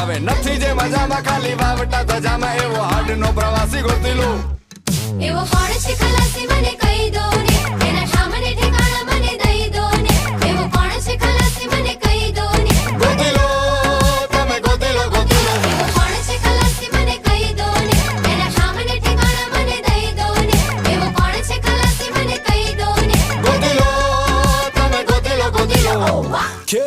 હવે નથી જે મજામાં ખાલી વાવટા ધજામાં એવો હાડનો પ્રવાસી ગોતી લો એવો કોણ છે ખલાસી મને કહી દો ને એના સામને ઠેકાણા મને દઈ દો ને એવો કોણ છે ખલાસી મને કહી દો ને ગોતી લો તમે ગોતી લો એવો કોણ છે ખલાસી મને કહી દો ને એના સામને ઠેકાણા મને દઈ દો ને એવો કોણ છે ખલાસી મને કહી દો ને ગોતી લો તમે ગોતી લો Oh, wow. Que